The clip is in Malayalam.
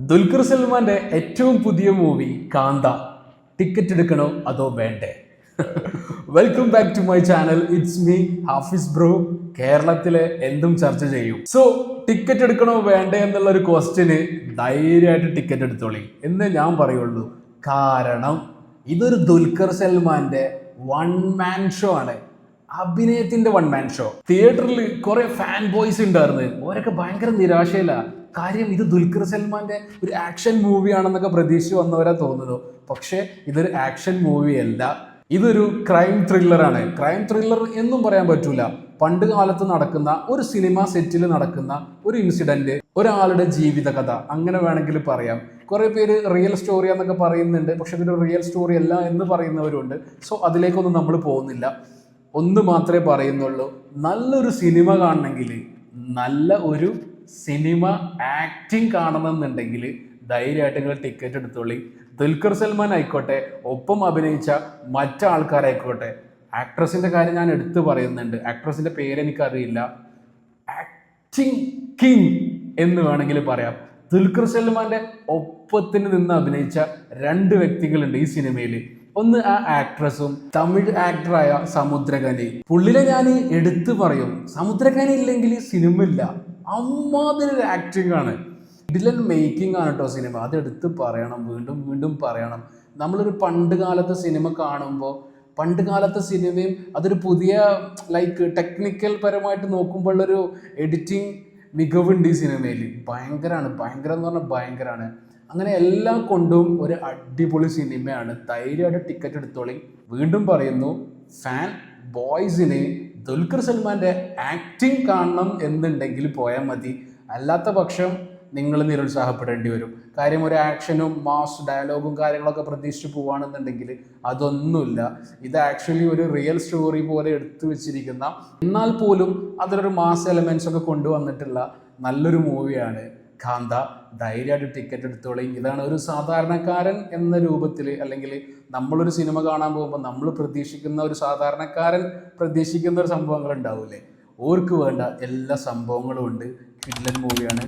ദുൽഖർ സൽമാന്റെ ഏറ്റവും പുതിയ മൂവി കാന്ത ടിക്കറ്റ് എടുക്കണോ അതോ വേണ്ടേ? Welcome back to my channel. It's me Hafiz bro. കേരളത്തിലെ എന്തും ചർച്ച ചെയ്യും. സോ ടിക്കറ്റ് എടുക്കണോ വേണ്ടേ എന്നുള്ള ഒരു ക്വസ്റ്റ്യന് ധൈര്യമായിട്ട് ടിക്കറ്റ് എടുത്തോളി എന്നേ ഞാൻ പറയുള്ളൂ. കാരണം ഇതൊരു ദുൽഖർ സൽമാന്റെ വൺ മാൻ ഷോ ആണ്. അഭിനയത്തിന്റെ വൺ മാൻ ഷോ. തിയേറ്ററിൽ കുറെ ഫാൻ ബോയ്സ് ഉണ്ടായിരുന്നു. അവരൊക്കെ ഭയങ്കര നിരാശയില്ല. കാര്യം ഇത് ദുൽഖർ സൽമാന്റെ ഒരു ആക്ഷൻ മൂവി ആണെന്നൊക്കെ പ്രതീക്ഷിച്ച് വന്നവരാ തോന്നുന്നു. പക്ഷെ ഇതൊരു ആക്ഷൻ മൂവി അല്ല, ഇതൊരു ക്രൈം ത്രില്ലറാണ്. ക്രൈം ത്രില്ലർ എന്നും പറയാൻ പറ്റൂല. പണ്ട് കാലത്ത് നടക്കുന്ന ഒരു സിനിമ സെറ്റിൽ നടക്കുന്ന ഒരു ഇൻസിഡന്റ്, ഒരാളുടെ ജീവിത കഥ, അങ്ങനെ വേണമെങ്കിൽ പറയാം. കുറെ പേര് റിയൽ സ്റ്റോറി എന്നൊക്കെ പറയുന്നുണ്ട്, പക്ഷെ ഇതൊരു റിയൽ സ്റ്റോറി അല്ല എന്ന് പറയുന്നവരുണ്ട്. സോ അതിലേക്കൊന്നും നമ്മൾ പോകുന്നില്ല. ഒന്ന് മാത്രമേ പറയുന്നുള്ളൂ, നല്ലൊരു സിനിമ കാണണമെങ്കിൽ, നല്ല ഒരു സിനിമ ആക്ടിങ് കാണണമെന്നുണ്ടെങ്കിൽ ധൈര്യമായിട്ട് നിങ്ങൾ ടിക്കറ്റ് എടുത്തോളി. ദുൽഖർ സൽമാൻ ആയിക്കോട്ടെ, ഒപ്പം അഭിനയിച്ച മറ്റാൾക്കാരായിക്കോട്ടെ. ആക്ട്രസിന്റെ കാര്യം ഞാൻ എടുത്തു പറയുന്നുണ്ട്. ആക്ട്രസിന്റെ പേര് എനിക്കറിയില്ല. ആക്ടിങ് കിങ് എന്ന് വേണമെങ്കിൽ പറയാം. ദുൽഖർ സൽമാന്റെ ഒപ്പത്തിന് നിന്ന് അഭിനയിച്ച രണ്ട് വ്യക്തികളുണ്ട് ഈ സിനിമയിൽ. ഒന്ന് ആ ആക്ട്രസും തമിഴ് ആക്ടറായ സമുദ്രഖനി. പുള്ളിനെ ഞാൻ എടുത്തു പറയും. സമുദ്രഖനി ഇല്ലെങ്കിൽ ഈ സിനിമ ഇല്ല. അമ്മാതിരി ആക്ടിങ് ആണ്. ഡിലൻ മേക്കിംഗ് ആണ് കേട്ടോ സിനിമ. അത് എടുത്ത് പറയണം, വീണ്ടും വീണ്ടും പറയണം. നമ്മളൊരു പണ്ട് കാലത്തെ സിനിമ കാണുമ്പോൾ, പണ്ട് കാലത്തെ സിനിമയും അതൊരു പുതിയ ടെക്നിക്കൽ പരമായിട്ട് നോക്കുമ്പോഴൊരു എഡിറ്റിംഗ് മികവുണ്ട് ഈ സിനിമയിൽ. ഭയങ്കരമാണ്. ഭയങ്കരം എന്ന് പറഞ്ഞാൽ ഭയങ്കരമാണ്. അങ്ങനെ എല്ലാം കൊണ്ടും ഒരു അടിപൊളി സിനിമയാണ്. ധൈര്യമായിട്ട് ടിക്കറ്റ് എടുത്തോളി. വീണ്ടും പറയുന്നു, ഫാൻ ബോയ്സിന് ദുൽഖർ സൽമാന്റെ ആക്ടിങ് കാണണം എന്നുണ്ടെങ്കിൽ പോയാൽ മതി. അല്ലാത്ത പക്ഷം നിങ്ങൾ നിരുത്സാഹപ്പെടേണ്ടി വരും. കാര്യം ഒരു ആക്ഷനും മാസ് ഡയലോഗും കാര്യങ്ങളൊക്കെ പ്രതീക്ഷിച്ച് പോവുകയാണെന്നുണ്ടെങ്കിൽ അതൊന്നുമില്ല. ഇത് ആക്ച്വലി ഒരു റിയൽ സ്റ്റോറി പോലെ എടുത്തു വെച്ചിരിക്കുന്ന, എന്നാൽ പോലും അതിലൊരു മാസ് എലമെന്റ്സ് ഒക്കെ കൊണ്ടുവന്നിട്ടുള്ള നല്ലൊരു മൂവിയാണ് കാന്ത. ധൈര്യമായിട്ട് ടിക്കറ്റ് എടുത്തോളി. ഇതാണ് ഒരു സാധാരണക്കാരൻ എന്ന രൂപത്തിൽ, അല്ലെങ്കിൽ നമ്മളൊരു സിനിമ കാണാൻ പോകുമ്പോൾ നമ്മൾ പ്രതീക്ഷിക്കുന്ന, ഒരു സാധാരണക്കാരൻ പ്രതീക്ഷിക്കുന്ന ഒരു സംഭവങ്ങൾ ഉണ്ടാവില്ലേ, ഓർക്ക് വേണ്ട എല്ലാ സംഭവങ്ങളും ഉണ്ട്. കിടിലൻ മൂവിയാണ്.